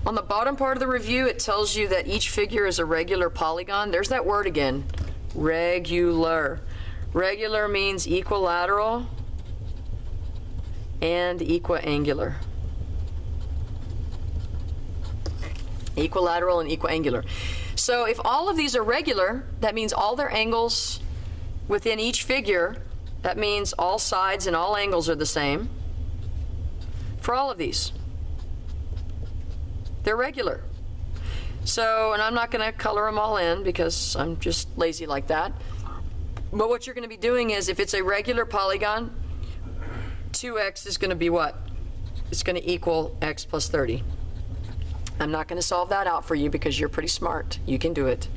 On the bottom part of the review, it tells you that each figure is a regular polygon. There's that word again, regular. Regular means equilateral and equiangular. Equilateral and equiangular. So if all of these are regular, that means all their angles within each figure, that means all sides and all angles are the same for all of these. They're regular. So, and I'm not going to color them all in because I'm just lazy like that. But what you're going to be doing is, if it's a regular polygon, 2x is going to be what? It's going to equal x plus 30. I'm not going to solve that out for you because you're pretty smart. You can do it.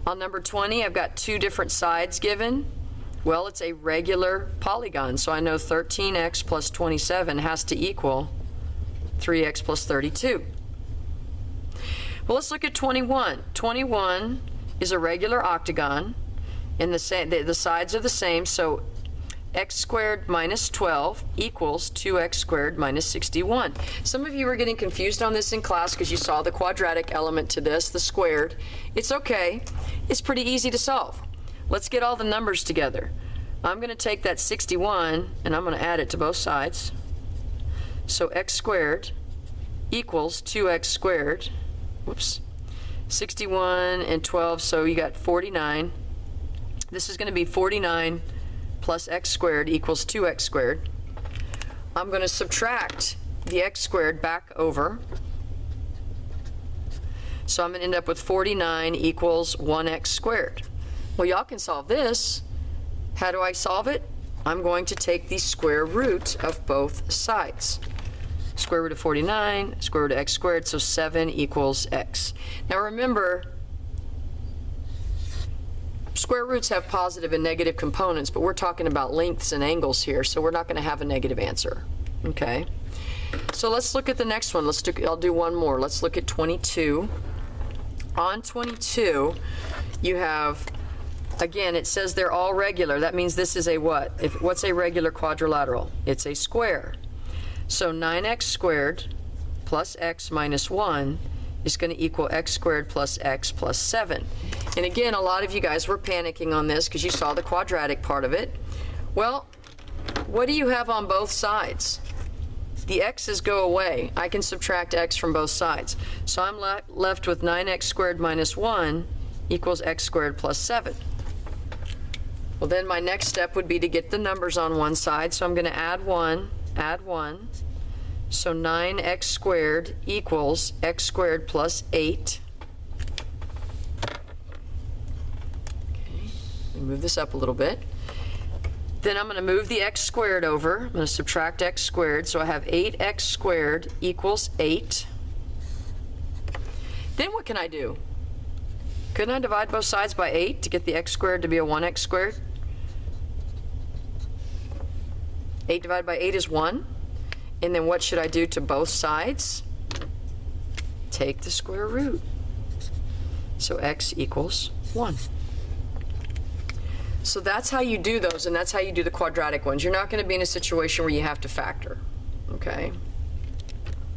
On number 20, I've got two different sides given. Well, it's a regular polygon, so I know 13x plus 27 has to equal 3x plus 32. Well, let's look at 21. 21 is a regular octagon, and the sides are the same, so x squared minus 12 equals 2x squared minus 61. Some of you were getting confused on this in class because you saw the quadratic element to this, the squared. It's okay. It's pretty easy to solve. Let's get all the numbers together. I'm going to take that 61 and I'm going to add it to both sides. So x squared equals 2x squared. Whoops. 61 and 12, so you got 49. This is going to be 49 plus x squared equals 2x squared. I'm going to subtract the x squared back over. So I'm going to end up with 49 equals 1x squared. Well, y'all can solve this. How do I solve it? I'm going to take the square root of both sides. Square root of 49, square root of x squared, so 7 equals x. Now remember, square roots have positive and negative components, but we're talking about lengths and angles here, so we're not going to have a negative answer. Okay? So let's look at the next one. I'll do one more. Let's look at 22. On 22, you have, again, it says they're all regular. That means this is a what? What's a regular quadrilateral? It's a square. So 9x squared plus x minus 1 is going to equal x squared plus x plus 7. And again, a lot of you guys were panicking on this because you saw the quadratic part of it. Well, what do you have on both sides? The x's go away. I can subtract x from both sides. So I'm left with 9x squared minus 1 equals x squared plus 7. Well, then my next step would be to get the numbers on one side. So I'm going to add 1, add 1. So 9x squared equals x squared plus 8. Okay, let me move this up a little bit. Then I'm going to move the x squared over. I'm going to subtract x squared, so I have 8x squared equals 8. Then what can I do? Couldn't I divide both sides by 8 to get the x squared to be a 1x squared? 8 divided by 8 is 1. And then what should I do to both sides? Take the square root. So x equals 1. So that's how you do those, and that's how you do the quadratic ones. You're not going to be in a situation where you have to factor, okay?